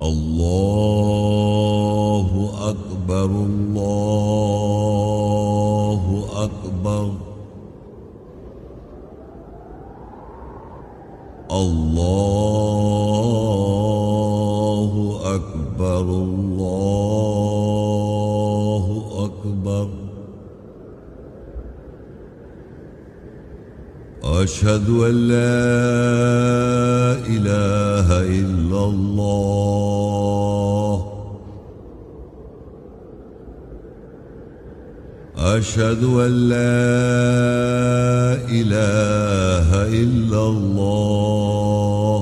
الله أكبر الله أكبر الله أكبر الله أكبر أشهد أن لا إله إلا الله أشهد أن لا إله إلا الله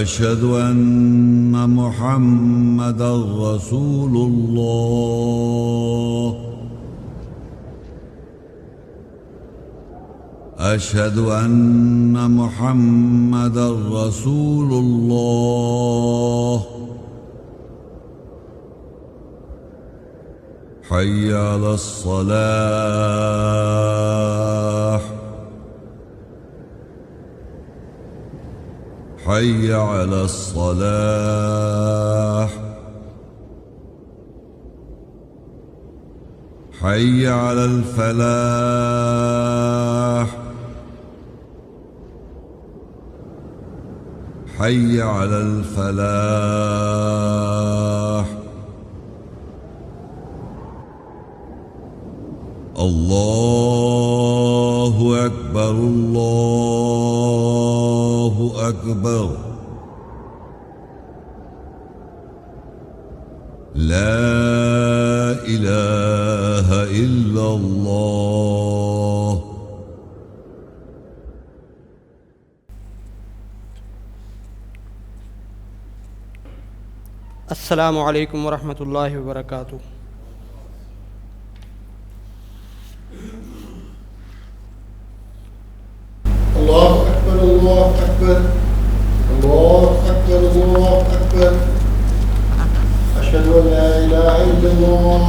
أشهد أن محمدا رسول الله أشهد أن محمدا رسول الله حي على الصلاة حي على الصلاة حي على الفلاح حي على الفلاح الله أكبر الله أكبر لا إله إلا الله السلام علیکم ورحمۃ اللہ وبرکاتہ۔ اللہ اکبر اللہ اکبر اللہ اکبر اللہ اکبر اشہد ان لا الہ الا اللہ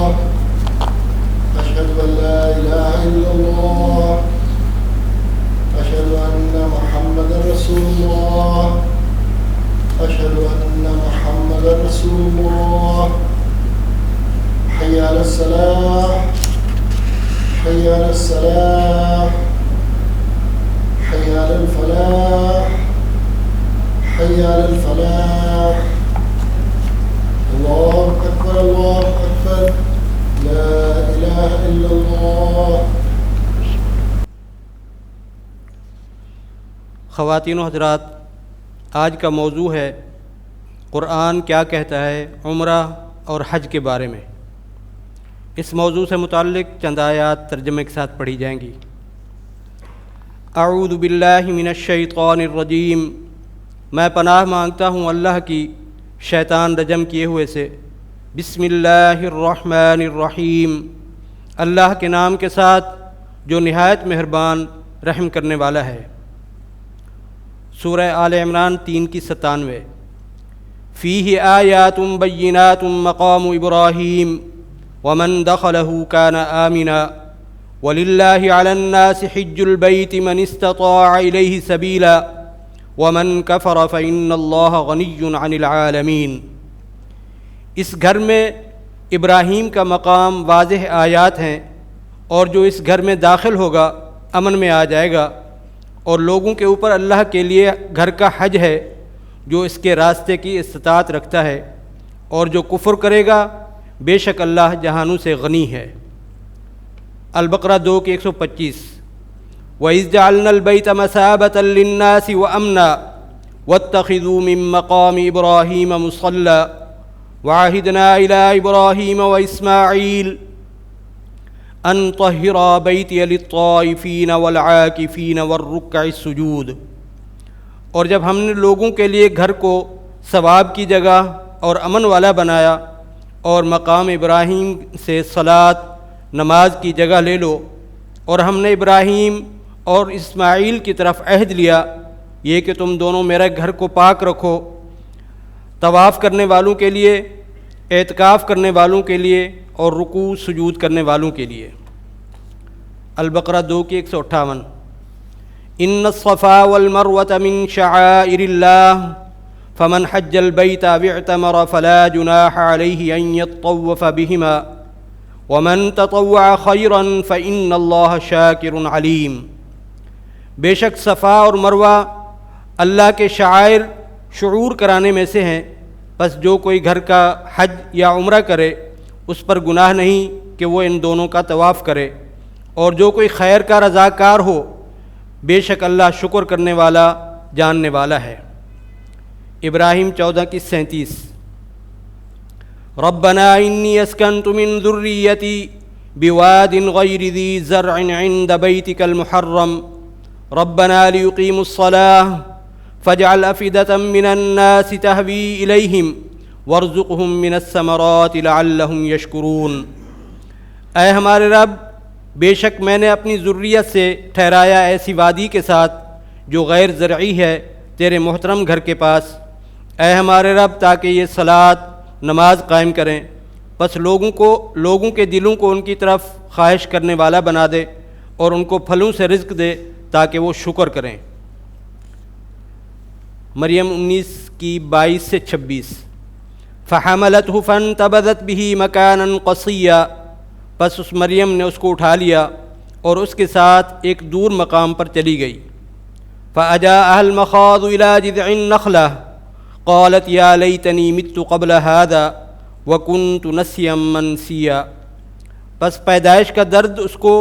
اشہد ان لا الہ الا اللہ اشہد ان محمد رسول اللہ اشہد ان محمد رسول اللہ حی علی الصلاۃ حی علی الصلاۃ حي على الفلاح حي على الفلاح الله أكبر الله أكبر لا إله إلا الله۔ خواتین و حضرات، آج کا موضوع ہے قرآن کیا کہتا ہے عمرہ اور حج کے بارے میں۔ اس موضوع سے متعلق چند آیات ترجمے کے ساتھ پڑھی جائیں گی۔ اعوذ باللہ من الشیطان الرجیم، میں پناہ مانگتا ہوں اللہ کی شیطان رجم کیے ہوئے سے۔ بسم اللہ الرحمن الرحیم، اللہ کے نام کے ساتھ جو نہایت مہربان رحم کرنے والا ہے۔ سورہ آل عمران 3:97۔ فیہ آیات بینات مقام ابراہیم ومن دخلہ کان آمنا وَلِلَّهِ عَلَى النَّاسِ حِجُّ الْبَيْتِ مَنِ اسْتَطَاعَ إِلَيْهِ سَبِيلًا وَمَنْ كَفَرَ فَإِنَّ اللَّهَ غَنِيٌّ عَنِ الْعَالَمِينَ۔ اس گھر میں ابراہیم کا مقام واضح آیات ہیں، اور جو اس گھر میں داخل ہوگا امن میں آ جائے گا، اور لوگوں کے اوپر اللہ کے لیے گھر کا حج ہے جو اس کے راستے کی استطاعت رکھتا ہے، اور جو کفر کرے گا بے شک اللہ جہانوں سے غنی ہے۔ البقرہ 2:125۔ وَإِذْ جَعَلْنَا الْبَيْتَ مَثَابَةً لِلنَّاسِ وَأَمْنًا وَاتَّخِذُوا مِن مَّقَامِ إِبْرَاهِيمَ مُصَلًّى وَعَهِدْنَا إِلَىٰ إِبْرَاهِيمَ وَإِسْمَاعِيلَ أَن طَهِّرَا بَيْتِيَ لِلطَّائِفِينَ وَالْعَاكِفِينَ وَالرُّكَّعِ السُّجُودِ۔ اور جب ہم نے لوگوں کے لیے گھر کو ثواب کی جگہ اور امن والا بنایا، اور مقام ابراہیم سے صلاۃ نماز کی جگہ لے لو، اور ہم نے ابراہیم اور اسماعیل کی طرف عہد لیا یہ کہ تم دونوں میرے گھر کو پاک رکھو، طواف کرنے والوں کے لیے، اعتکاف کرنے والوں کے لیے، اور رکوع سجود کرنے والوں کے لیے۔ البقرہ 2:158۔ ان الصفا والمروة من شعائر الله فمن حج البيت أو اعتمر فلا جناح عليه أن يطوف بهما ومن تطوع خيرا فإن الله شاكر عليم۔ بے شک صفا اور مروہ اللہ کے شعائر شعور کرانے میں سے ہیں، پس جو کوئی گھر کا حج یا عمرہ کرے اس پر گناہ نہیں کہ وہ ان دونوں کا طواف کرے، اور جو کوئی خیر کا رضاکار ہو بے شک اللہ شکر کرنے والا جاننے والا ہے۔ ابراہیم 14:37 ربنا انی اسکنت من ذریتی بواد غیر ذی زرع عند بیتک المحرم ربنا لیقیموا الصلاة فاجعل افئدة من الناس تہوی الیہم وارزقہم من الثمرات لعلہم یشکرون۔ اے ہمارے رب، بے شک میں نے اپنی ذریت سے ٹھہرایا ایسی وادی کے ساتھ جو غیر زرعی ہے تیرے محترم گھر کے پاس، اے ہمارے رب تاکہ یہ صلاۃ نماز قائم کریں، پس لوگوں کے دلوں کو ان کی طرف خواہش کرنے والا بنا دے اور ان کو پھلوں سے رزق دے تاکہ وہ شکر کریں۔ مریم 19:22-26 فحملته فانتبذت به مكانا قصيا، پس اس مریم نے اس کو اٹھا لیا اور اس کے ساتھ ایک دور مقام پر چلی گئی۔ فأجاءها المخاض إلى جذع النخلة قالت یا لیتنی مت قبل هذا وکنت نسیا منسیا، پس پیدائش کا درد اس کو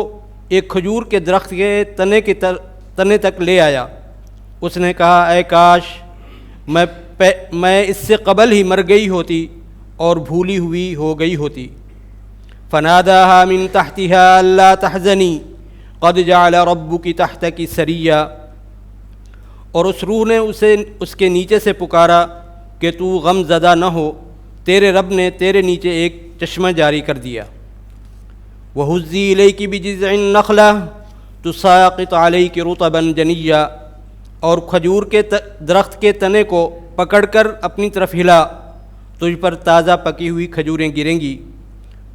ایک کھجور کے درخت کے تنے تک لے آیا۔ اس نے کہا اے کاش میں اس سے قبل ہی مر گئی ہوتی اور بھولی ہوئی ہو گئی ہوتی۔ فناداها من تحتها الا تحزنی قد جعل ربک تحتک سریا، اور اس روح نے اسے اس کے نیچے سے پکارا کہ تو غم زدہ نہ ہو، تیرے رب نے تیرے نیچے ایک چشمہ جاری کر دیا۔ وَهُزِّي إِلَيْكِ بِجِذْعِ النَّخْلَةِ تُسَاقِطُ عَلَيْكِ رُطَبًا جَنِيًّا، اور کھجور کے درخت کے تنے کو پکڑ کر اپنی طرف ہلا، تجھ پر تازہ پکی ہوئی کھجوریں گریں گی۔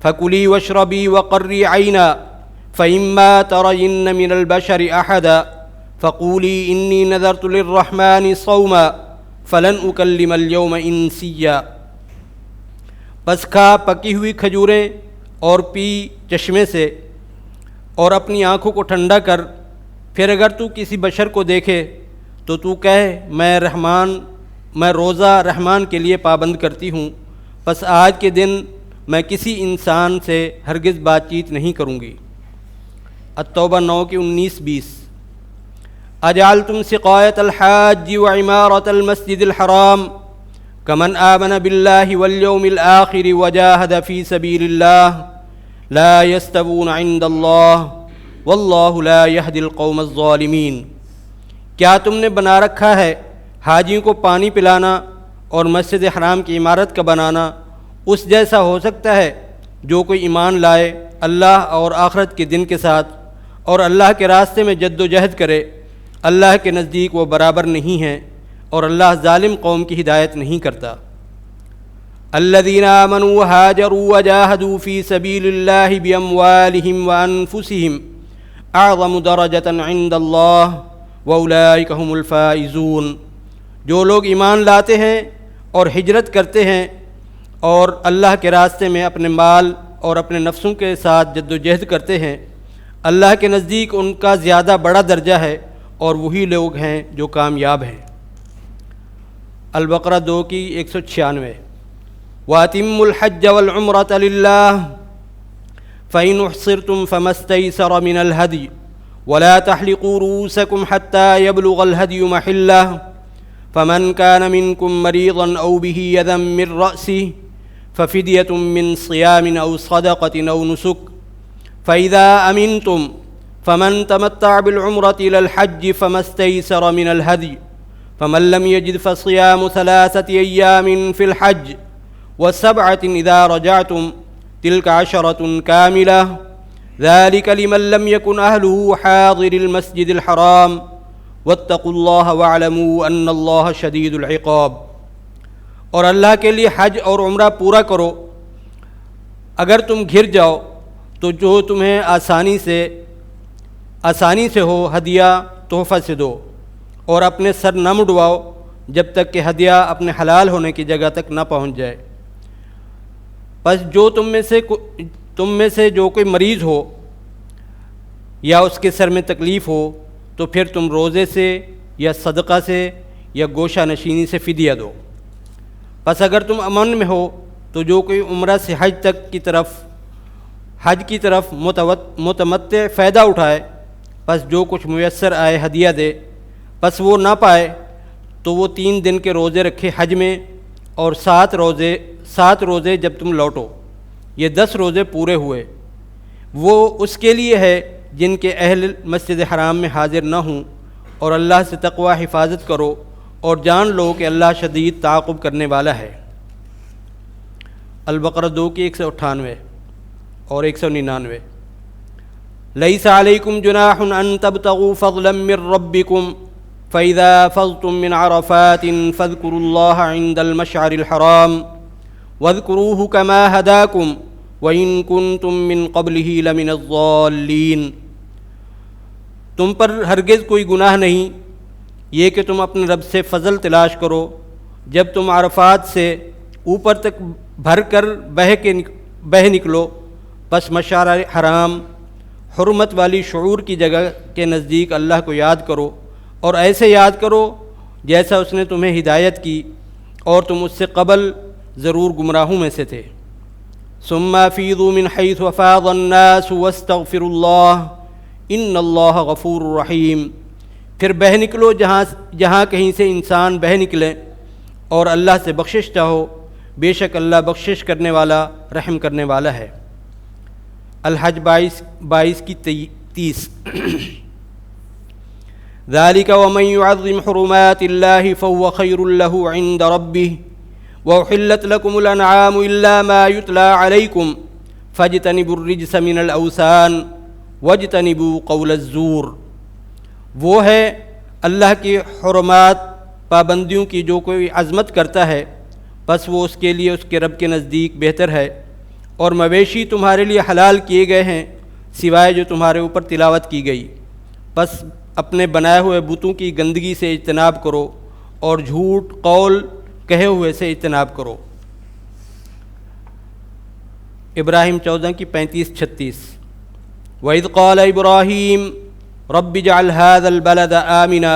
فَكُلِي وَاشْرَبِي وَقَرِّي عَيْنًا فَإِمَّا تَرَيِنَّ مِنَ الْبَشَرِ أَحَدًا فَقُولِي إِنِّي نَذَرْتُ لِلرَّحْمَنِ صَوْمًا فَلَنْ أُكَلِّمَ الْيَوْمَ إِنسِيًّا، پس کھا پکی ہوئی کھجوریں اور پی چشمے سے اور اپنی آنکھوں کو ٹھنڈا کر، پھر اگر تو کسی بشر کو دیکھے تو تو کہے میں روزہ رحمان کے لیے پابند کرتی ہوں، پس آج کے دن میں کسی انسان سے ہرگز بات چیت نہیں کروں گی۔ التوبہ 9:19-20 اجعلتم سقایۃ الحاج وعمارۃ المسجد الحرام کمن آمن باللہ والیوم الآخر وجاہد فی سبیل اللہ لا یستوون عند اللہ واللہ لا یہدی القوم الظالمین۔ کیا تم نے بنا رکھا ہے حاجیوں کو پانی پلانا اور مسجد حرام کی عمارت کا بنانا اس جیسا ہو سکتا ہے جو کوئی ایمان لائے اللہ اور آخرت کے دن کے ساتھ اور اللہ کے راستے میں جد و جہد کرے؟ اللہ کے نزدیک وہ برابر نہیں ہیں اور اللہ ظالم قوم کی ہدایت نہیں کرتا۔ الذین آمنوا وہاجروا وجاہدوا فی سبیل اللہ باموالہم وانفسہم اعظم درجۃ عند اللہ واولئک هم الفائزون۔ جو لوگ ایمان لاتے ہیں اور ہجرت کرتے ہیں اور اللہ کے راستے میں اپنے مال اور اپنے نفسوں کے ساتھ جد و جہد کرتے ہیں، اللہ کے نزدیک ان کا زیادہ بڑا درجہ ہے اور وہی لوگ ہیں جو کامیاب ہیں۔ البقرہ 2:196 وَأَتِمُّوا الْحَجَّ وَالْعُمْرَةَ لِلَّهِ فَإِنْ أُحْصِرْتُمْ فَمَا اسْتَيْسَرَ مِنَ الْهَدْيِ وَلَا تَحْلِقُوا رُؤُوسَكُمْ حَتَّى يَبْلُغَ الْهَدْيُ مَحِلَّهُ فَمَنْ كَانَ مِنْكُمْ مَرِيضًا أَوْ بِهِ أَذًى مِّن رَّأْسِهِ فَفِدْيَةٌ مِّن صِيَامٍ أَوْ صَدَقَةٍ أَوْ نُسُكٍ فَإِذَا أَمِنْتُمْ فَمَنْ تَمَتَّعَ بِالْعُمْرَةِ إِلَى الْحَجِّ فَمَا اسْتَيْسَرَ مِنَ الْهَدْيِ فَمَنْ لَمْ يَجِدْ فَصِيَامُ 3 أيام فِي الْحَجِّ و7 إذا رجعتم تلك 10 كاملة ذلك لمن لم يكن أهله حاضر المسجد الحرام واتقوا الله واعلموا أن الله شديد العقاب۔ اور اللہ کے لیے حج اور عمرہ پورا کرو، اگر تم گھر جاؤ تو جو تمہیں آسانی سے ہو ہدیہ تحفہ سے دو، اور اپنے سر نہ مڈواؤ جب تک کہ ہدیہ اپنے حلال ہونے کی جگہ تک نہ پہنچ جائے۔ پس جو تم میں سے جو کوئی مریض ہو یا اس کے سر میں تکلیف ہو تو پھر تم روزے سے یا صدقہ سے یا گوشہ نشینی سے فدیہ دو۔ پس اگر تم امن میں ہو تو جو کوئی عمرہ سے حج کی طرف متمتع فائدہ اٹھائے، پس جو کچھ میسر آئے ہدیہ دے، پس وہ نہ پائے تو وہ 3 دن کے روزے رکھے حج میں، اور 7 روزے جب تم لوٹو، یہ 10 روزے پورے ہوئے۔ وہ اس کے لیے ہے جن کے اہل مسجد حرام میں حاضر نہ ہوں، اور اللہ سے تقوی حفاظت کرو اور جان لو کہ اللہ شدید تعاقب کرنے والا ہے۔ البقرہ 2 کی 198 اور 199۔ لیس علیکم جناح ان تبتغوا فضلا من ربکم فإذا فضتم من عرفات فاذكروا الله عند المشعر الحرام واذكروه كما هداكم وإن كنتم من قبله لمن الضالين۔ تم پر ہرگز کوئی گناہ نہیں یہ کہ تم اپنے رب سے فضل تلاش کرو جب تم عرفات سے اوپر تک بھر کر بہہ نکلو، پس مشعر حرام حرمت والی شعور کی جگہ کے نزدیک اللہ کو یاد کرو، اور ایسے یاد کرو جیسا اس نے تمہیں ہدایت کی، اور تم اس سے قبل ضرور گمراہوں میں سے تھے۔ ثم افیضوا من حیث افاض الناس واستغفروا اللہ ان اللہ غفور رحیم۔ پھر بہہ نکلو جہاں کہیں سے انسان بہہ نکلے، اور اللہ سے بخشش چاہو، بے شک اللہ بخشش کرنے والا رحم کرنے والا ہے۔ الحج 22 کی 30۔ ذلك ومن يعظم حرمات الله فهو خير له عند ربه وأحلت لكم الأنعام إلا ما يتلى عليكم فاجتنبوا الرجس من الأوثان واجتنبوا قول الزور۔ وہ ہے اللہ کی حرمات پابندیوں کی جو کوئی عظمت کرتا ہے، پس وہ اس کے لیے اس کے رب کے نزدیک بہتر ہے، اور مویشی تمہارے لیے حلال کیے گئے ہیں سوائے جو تمہارے اوپر تلاوت کی گئی، پس اپنے بنائے ہوئے بتوں کی گندگی سے اجتناب کرو اور جھوٹ قول کہے ہوئے سے اجتناب کرو۔ ابراہیم 14 کی 35-36۔ وَإِذْ قَالَ إِبْرَاهِيمُ رَبِّ اجْعَلْ هَذَا الْبَلَدَ آمِنًا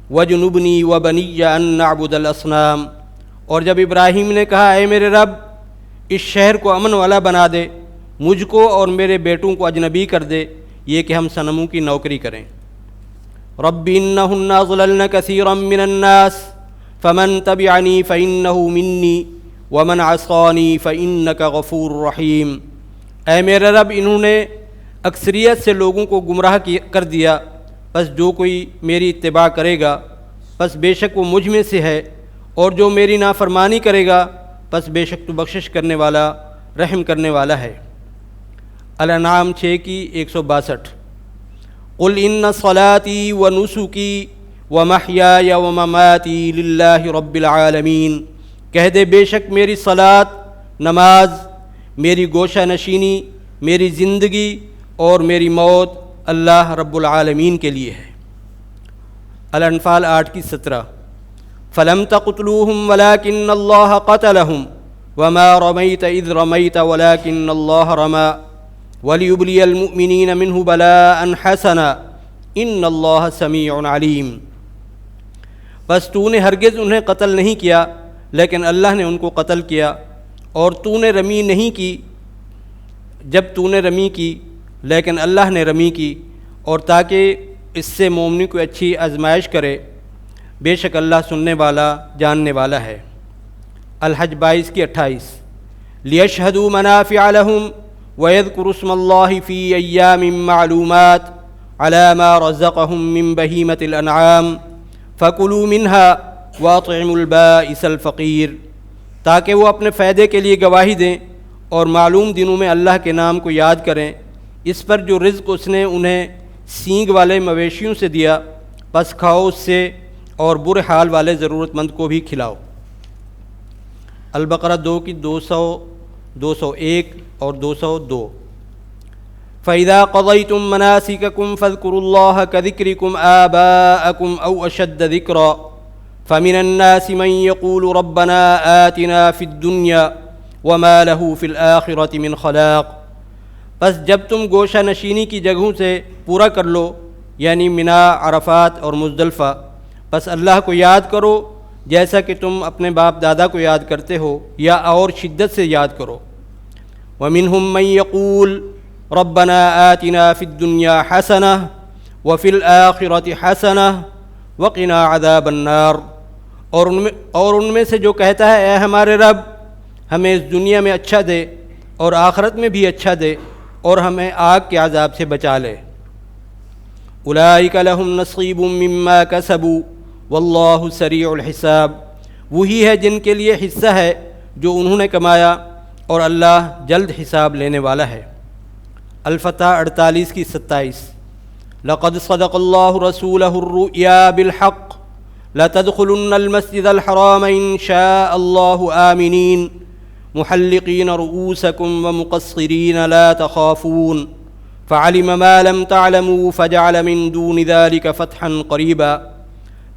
وَاجْنُبْنِي وَبَنِيَّ أَن نَّعْبُدَ الْأَصْنَامَ۔ اور جب ابراہیم نے کہا اے میرے رب اس شہر کو امن والا بنا دے، مجھ کو اور میرے بیٹوں کو اجنبی کر دے یہ کہ ہم صنموں کی نوکری کریں۔ رب انہن اضللن کثیرا من الناس فمن تبعنی فانہ منی ومن عصانی فانک غفور رحیم۔ اے میرے رب انہوں نے اکثریت سے لوگوں کو گمراہ کر دیا، پس جو کوئی میری اتباع کرے گا پس بے شک وہ مجھ میں سے ہے، اور جو میری نافرمانی کرے گا پس بے شک تو بخشش کرنے والا رحم کرنے والا ہے۔ الانعام 6 کی 162۔ قل ان صلاتی ونسکی ومحیای ومماتی للہ رب العالمین۔ کہہ دے بے شک میری صلاۃ، نماز، میری گوشہ نشینی، میری زندگی اور میری موت اللہ رب العالمین کے لیے ہے۔ الانفال 8 کی 17۔ فلم تقتلوہم ولکن اللہ قتلہم وما رمیت اذ رمیت ولکن اللہ رمی وَلِيُبْلِيَ الْمُؤْمِنِينَ مِنْهُ بَلَاءً حَسَنًا إِنَّ اللَّهَ سَمِيعٌ عَلِيمٌ۔ بس تو نے ہرگز انہیں قتل نہیں کیا لیکن اللہ نے ان کو قتل کیا، اور تو نے رمی نہیں کی جب تو نے رمی کی لیکن اللہ نے رمی کی، اور تاکہ اس سے مومنی کو اچھی آزمائش کرے، بے شک اللہ سننے والا جاننے والا ہے۔ الحج 22 کی 28۔ لِيَشْهَدُوا مَنَافِعَ لَهُمْ وَيَذْكُرُوا اسْمَ اللَّهِ فِي أَيَّامٍ مَّعْلُومَاتٍ عَلَى مَا رَزَقَهُم مِّن بَهِيمَةِ الْأَنْعَامِ فَكُلُوا مِنْهَا وَأَطْعِمُوا الْبَائِسَ الْفَقِيرَ، تاکہ وہ اپنے فائدے کے لیے گواہی دیں اور معلوم دنوں میں اللہ کے نام کو یاد کریں، اس پر جو رزق اس نے انہیں سینگ والے مویشیوں سے دیا، پس کھاؤ اس سے اور برے حال والے ضرورت مند کو بھی کھلاؤ۔ البقرہ 2 کی 200، 201 اور 202۔ فَإِذَا قَضَيْتُم مَّنَاسِكَكُمْ فَاذْكُرُوا اللَّهَ كَذِكْرِكُمْ آبَاءَكُمْ أَوْ أَشَدَّ ذِكْرًا فَمِنَ النَّاسِ مَن يَقُولُ رَبَّنَا آتِنَا فِي الدُّنْيَا وَمَا لَهُ فِي الْآخِرَةِ مِنْ خَلَاقٍ۔ بس جب تم گوشہ نشینی کی جگہوں سے پورا کر لو، یعنی منا، عرفات اور مزدلفہ، بس اللہ کو یاد کرو جیسا کہ تم اپنے باپ دادا کو یاد کرتے ہو، یا اور شدت سے یاد کرو۔ وَمِنْهُم مَّن يَقُولُ رَبَّنَا آتِنَا فِي الدُّنْيَا حَسَنَةً وَفِي الْآخِرَةِ حَسَنَةً وَقِنَا عَذَابَ النَّارِ، اور ان میں سے جو کہتا ہے اے ہمارے رب ہمیں اس دنیا میں اچھا دے اور آخرت میں بھی اچھا دے اور ہمیں آگ کے عذاب سے بچا لے۔ اولئک لہم نصیب مما کسبوا واللہ سریع الحساب، وہی ہے جن کے لیے حصہ ہے جو انہوں نے کمایا اور اللہ جلد حساب لینے والا ہے۔ الفتح 48 کی 27۔ لقد صدق اللہ رسولہ الرؤیا بالحق لتدخلن المسجد الحرام ان شاء اللہ آمنین محلقین رؤوسکم ومقصرین لا تخافون فعلم ما لم تعلموا فجعل من دون ذلك فتحا قریبا۔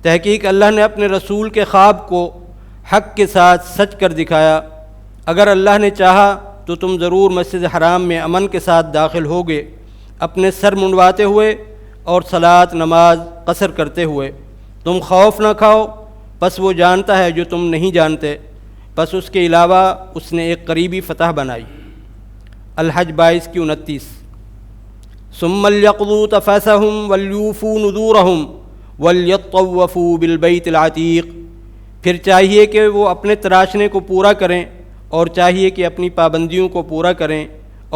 تحقیق اللہ نے اپنے رسول کے خواب کو حق کے ساتھ سچ کر دکھایا، اگر اللہ نے چاہا تو تم ضرور مسجد حرام میں امن کے ساتھ داخل ہوگے، اپنے سر منڈواتے ہوئے اور صلاۃ نماز قصر کرتے ہوئے۔ تم خوف نہ کھاؤ، پس وہ جانتا ہے جو تم نہیں جانتے، پس اس کے علاوہ اس نے ایک قریبی فتح بنائی۔ الحج 22 کی 29۔ ثم ليقضوا تفثهم وليوفوا نذورهم وليطوفوا بالبيت العتيق، پھر چاہیے کہ وہ اپنے تراشنے کو پورا کریں، اور چاہیے کہ اپنی پابندیوں کو پورا کریں،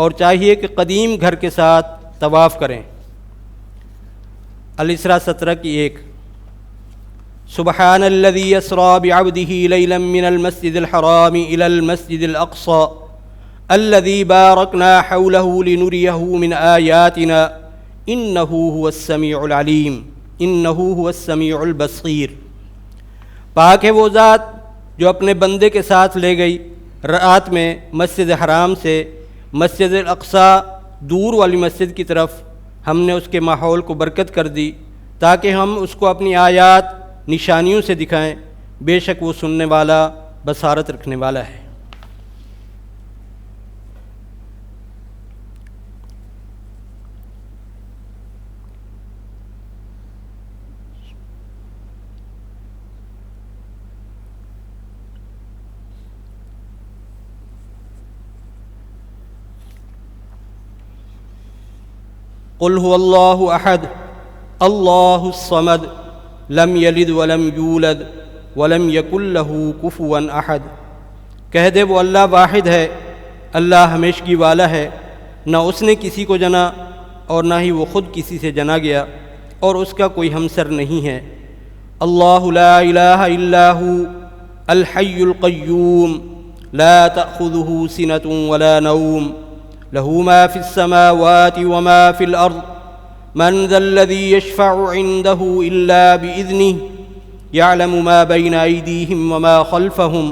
اور چاہیے کہ قدیم گھر کے ساتھ طواف کریں۔ الاسراء 17 کی 1۔ سبحان الذي اسرى بعبده ليلا من المسجد الحرام الى المسجد الاقصى الذي باركنا حوله لنريه من آياتنا انه هو السميع العليم انه هو السميع البصير۔ پاک ہے وہ ذات جو اپنے بندے کے ساتھ لے گئی رات میں مسجد حرام سے مسجد الاقصیٰ دور والی مسجد کی طرف، ہم نے اس کے ماحول کو برکت کر دی تاکہ ہم اس کو اپنی آیات نشانیوں سے دکھائیں، بے شک وہ سننے والا بصارت رکھنے والا ہے۔ قل هو اللہ احد اللہ الصمد لم یلد ولم یولد ولم یکن لہ کفوا احد۔ کہہ دے وہ اللہ واحد ہے، اللہ ہمیشگی والا ہے، نہ اس نے کسی کو جنا اور نہ ہی وہ خود کسی سے جنا گیا، اور اس کا کوئی ہمسر نہیں ہے۔ اللہ لا الہ الا ہو الحی القیوم لا تأخذہ سنۃ ولا نوم له ما في السماوات وما في الأرض من ذا الذي يشفع عنده إلا بإذنه يعلم ما بين أيديهم وما خلفهم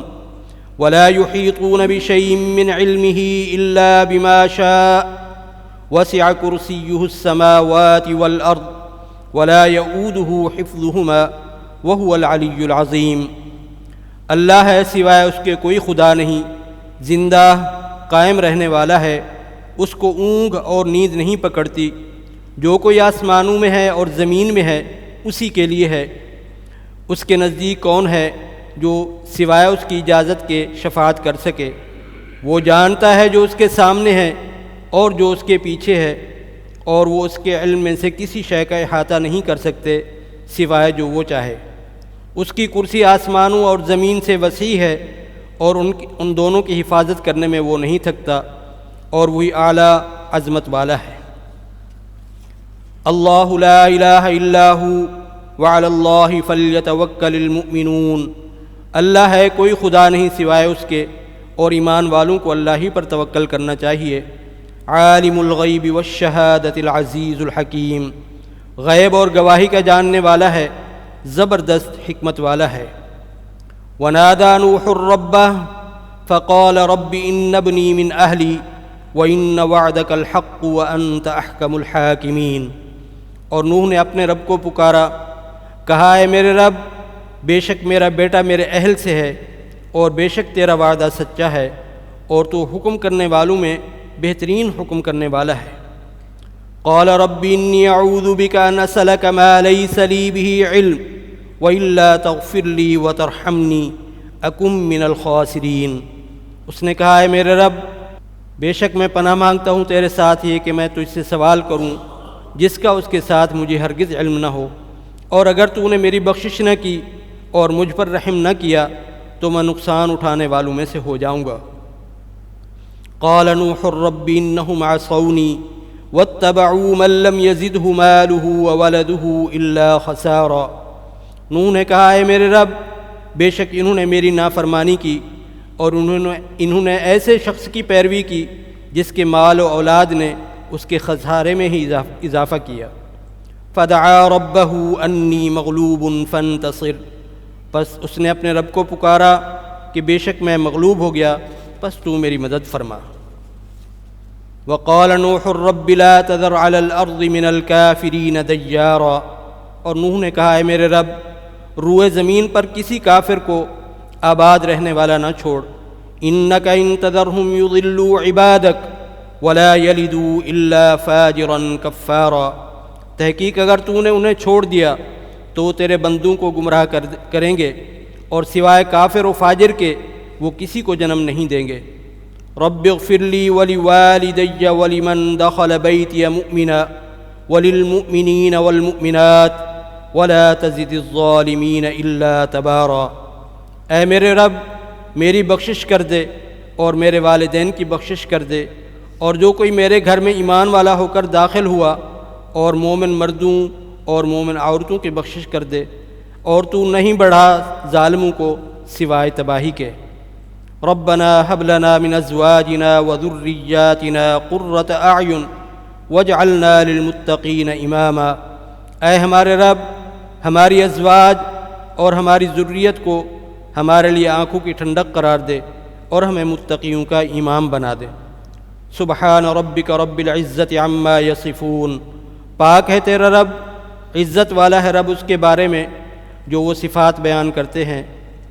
ولا يحيطون بشيء من علمه إلا بما شاء وسع كرسيه السماوات والأرض ولا يؤوده حفظهما وهو العلي العظيم۔ اللہ ہے، سوائے اس کے کوئی خدا نہیں، زندہ قائم رہنے والا ہے، اس کو اونگ اور نیند نہیں پکڑتی، جو کوئی آسمانوں میں ہے اور زمین میں ہے اسی کے لیے ہے۔ اس کے نزدیک کون ہے جو سوائے اس کی اجازت کے شفاعت کر سکے؟ وہ جانتا ہے جو اس کے سامنے ہے اور جو اس کے پیچھے ہے، اور وہ اس کے علم میں سے کسی شے کا احاطہ نہیں کر سکتے سوائے جو وہ چاہے۔ اس کی کرسی آسمانوں اور زمین سے وسیع ہے، اور ان دونوں کی حفاظت کرنے میں وہ نہیں تھکتا، اور وہی اعلیٰ عظمت والا ہے۔ اللہ لا الہ الا ہو وعلی اللہ فلیتوکل المؤمنون، اللہ ہے، کوئی خدا نہیں سوائے اس کے، اور ایمان والوں کو اللہ ہی پر توکل کرنا چاہیے۔ عالم الغیب والشہادۃ العزیز الحکیم، غیب اور گواہی کا جاننے والا ہے، زبردست حکمت والا ہے۔ ونادى نوح ربه فقال رب إن ابني من أهلي وَإِنَّ وَعْدَكَ الْحَقُّ وَأَنْتَ أَحْكَمُ الْحَاكِمِينَ۔ اور نوح نے اپنے رب کو پکارا، کہا اے میرے رب، بے شک میرا بیٹا میرے اہل سے ہے، اور بے شک تیرا وعدہ سچا ہے، اور تو حکم کرنے والوں میں بہترین حکم کرنے والا ہے۔ قال رب انی اعوذ بک ان اسألک ما لیس لی بہ علم وإلا تغفر لی وترحمنی اکن من الخاسرین۔ اس نے کہا اے میرے رب، بے شک میں پناہ مانگتا ہوں تیرے ساتھ یہ کہ میں تجھ سے سوال کروں جس کا اس کے ساتھ مجھے ہرگز علم نہ ہو، اور اگر تو نے میری بخشش نہ کی اور مجھ پر رحم نہ کیا تو میں نقصان اٹھانے والوں میں سے ہو جاؤں گا۔ قال نوح رب انہم عصونی واتبعوا من لم یزدہ مالہ وولدہ الا خسارا۔ نوح نے کہا اے میرے رب، بے شک انہوں نے میری نافرمانی کی اور انہوں نے ایسے شخص کی پیروی کی جس کے مال و اولاد نے اس کے خسارے میں ہی اضافہ کیا۔ فدعا ربہ انی مغلوب فانتصر۔ پس اس نے اپنے رب کو پکارا کہ بے شک میں مغلوب ہو گیا، پس تو میری مدد فرما۔ وقال نوح رب لا تذر علی الارض من الکافرین دیارا۔ اور نوح نے کہا اے میرے رب، روئے زمین پر کسی کافر کو آباد رہنے والا نہ چھوڑ۔ انک ان تذرہم یضلوا عبادک ولا یلدوا الا فاجرا کفارا۔ تحقیق اگر تو نے انہیں چھوڑ دیا تو تیرے بندوں کو گمراہ کریں گے، اور سوائے کافر و فاجر کے وہ کسی کو جنم نہیں دیں گے۔ رب اغفر لی ولوالدی ولمن دخل بیتی مؤمنا وللمؤمنین والمؤمنات ولا تزد الظالمین الا تبارا۔ اے میرے رب، میری بخشش کر دے اور میرے والدین کی بخشش کر دے، اور جو کوئی میرے گھر میں ایمان والا ہو کر داخل ہوا، اور مومن مردوں اور مومن عورتوں کی بخشش کر دے، اور تو نہیں بڑھا ظالموں کو سوائے تباہی کے۔ ربنا هب لنا من ازواجنا وذرياتنا قرة اعین واجعلنا للمتقین اماما۔ اے ہمارے رب، ہماری ازواج اور ہماری ذریت کو ہمارے لیے آنکھوں کی ٹھنڈک قرار دے، اور ہمیں متقیوں کا امام بنا دے۔ سبحان ربک رب العزت عما یصفون۔ پاک ہے تیرا رب، عزت والا ہے رب اس کے بارے میں جو وہ صفات بیان کرتے ہیں۔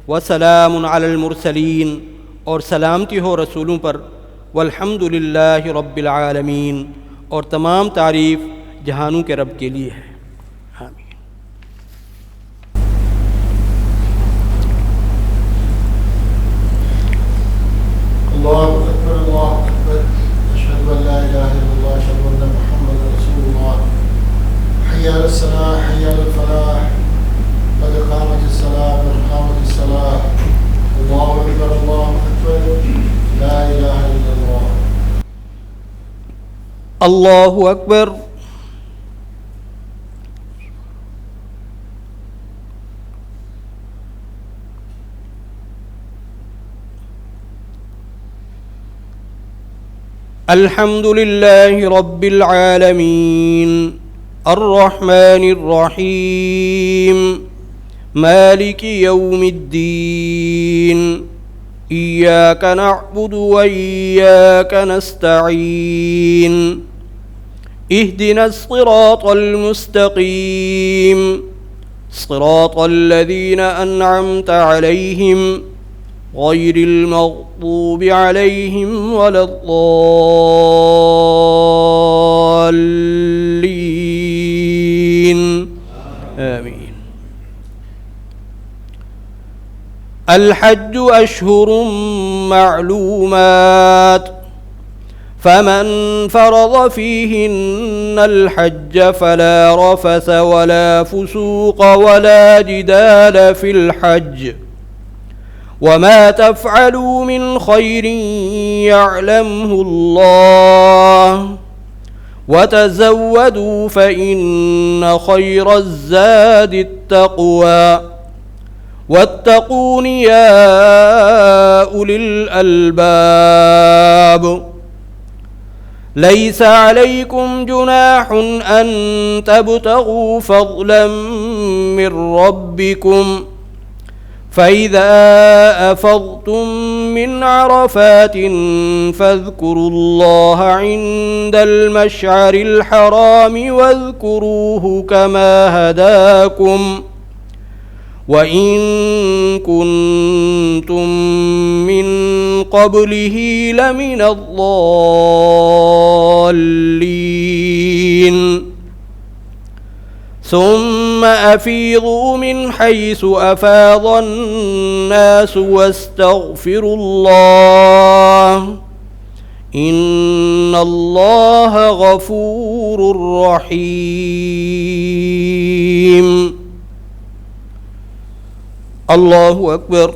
وسلام علی المرسلین، اور سلامتی ہو رسولوں پر۔ والحمد للہ رب العالمین، اور تمام تعریف جہانوں کے رب کے لیے ہے۔ آمین۔ اللہ اکبر اللہ اکبر، اشہد ان لا الہ الا اللہ، اشہد ان محمد رسول اللہ۔ حی علی الصلاۃ حی علی الفلاح، قد قامت الصلاۃ قد قامت الصلاۃ۔ اللہ اکبر اللہ اکبر، لا الہ الا اللہ۔ اللہ اکبر۔ الحمد للہ رب العالمین، الرحمن الرحیم، مالک یوم الدین، ایاک نعبد و ایاک نستعین، اہدنا الصراط المستقیم، صراط الذین انعمت علیہم غیر المغضوب علیہم ولا الضالین، آمین۔ الحج اشہر معلومات، فمن فرض فیہن الحج فلا رفث ولا فسوق ولا جدال فی الحج، وما تفعلوا من خير يعلمه الله، وتزودوا فإن خير الزاد التقوى، واتقون يا أولي الألباب۔ ليس عليكم جناح أن تبتغوا فضلا من ربكم، فإذا أفضتم من عرفات فاذكروا الله عند المشعر الحرام واذكروه كما هداكم وإن كنتم من قبله لمن الضالين ثم أفيضوا من حيث أفاض الناس واستغفروا الله إن الله غفور رحيم. الله أكبر.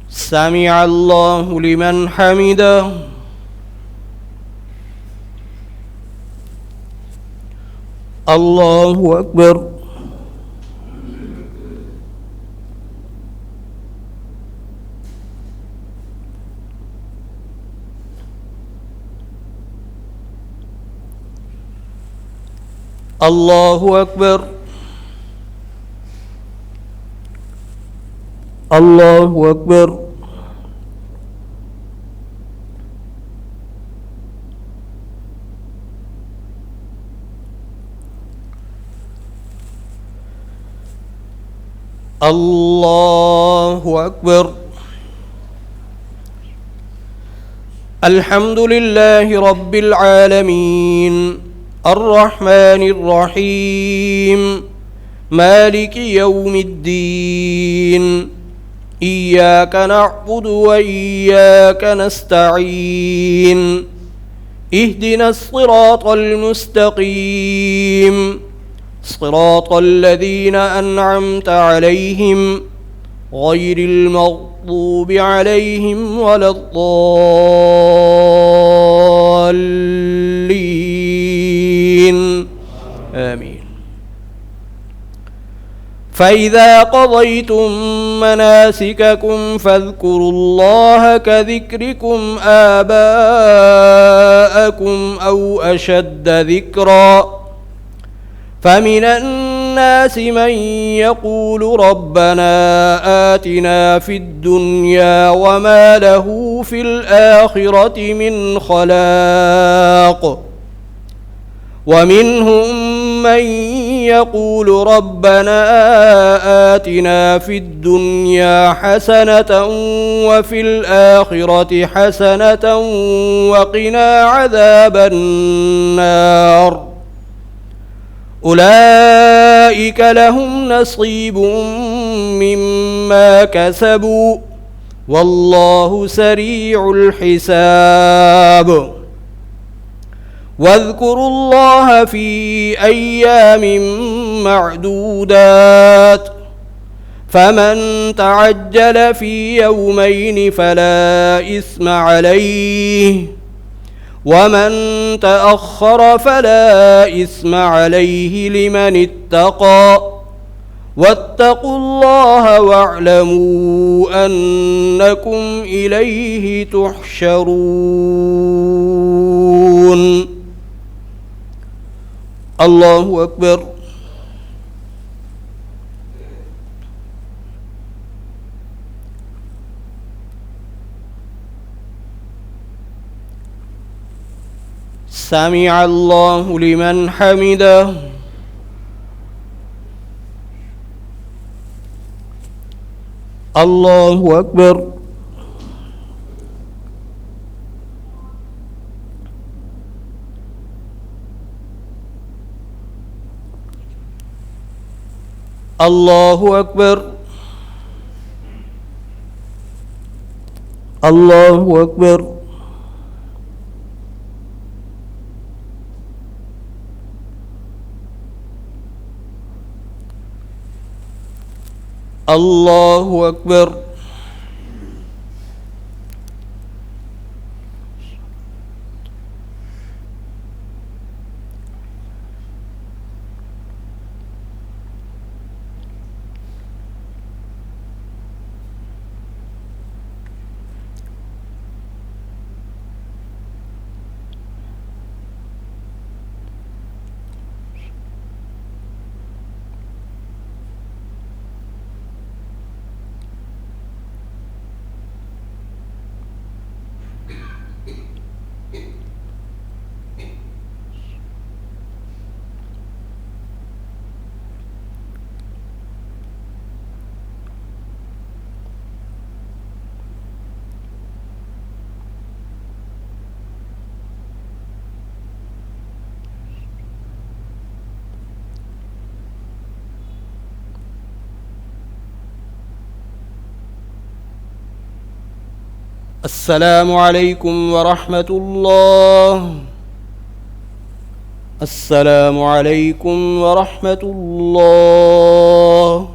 سمع الله لمن حمده. الله أكبر. الله أكبر. الله أكبر. الله أكبر. الحمد لله رب العالمين الرحمن الرحيم مالك يوم الدين إياك نعبد وإياك نستعين اهدنا الصراط المستقيم صراط الذين أنعمت عليهم غير المغضوب عليهم ولا الضالين آمين. فإذا قضيتم مناسككم فاذكروا الله كذكركم آباءكم أو أشد ذكرا فمن الناس من يقول ربنا آتنا في الدنيا وما له في الآخرة من خلاق ومنهم من يقول ربنا آتنا في الدنيا حسنة وفي الآخرة حسنة وقنا عذاب النار أولئك لهم نصيب مما كسبوا والله سريع الحساب. واذكروا الله في أيام معدودات فمن تعجل في يومين فلا إثم عليه ومن تأخر فلا إثم عليه لمن اتقى واتقوا الله واعلموا أنكم إليه تحشرون. الله أكبر. سمع الله لمن حمده. الله أكبر. الله أكبر. الله أكبر. الله أكبر. السلام علیکم ورحمۃ اللہ. السلام علیکم ورحمۃ اللہ.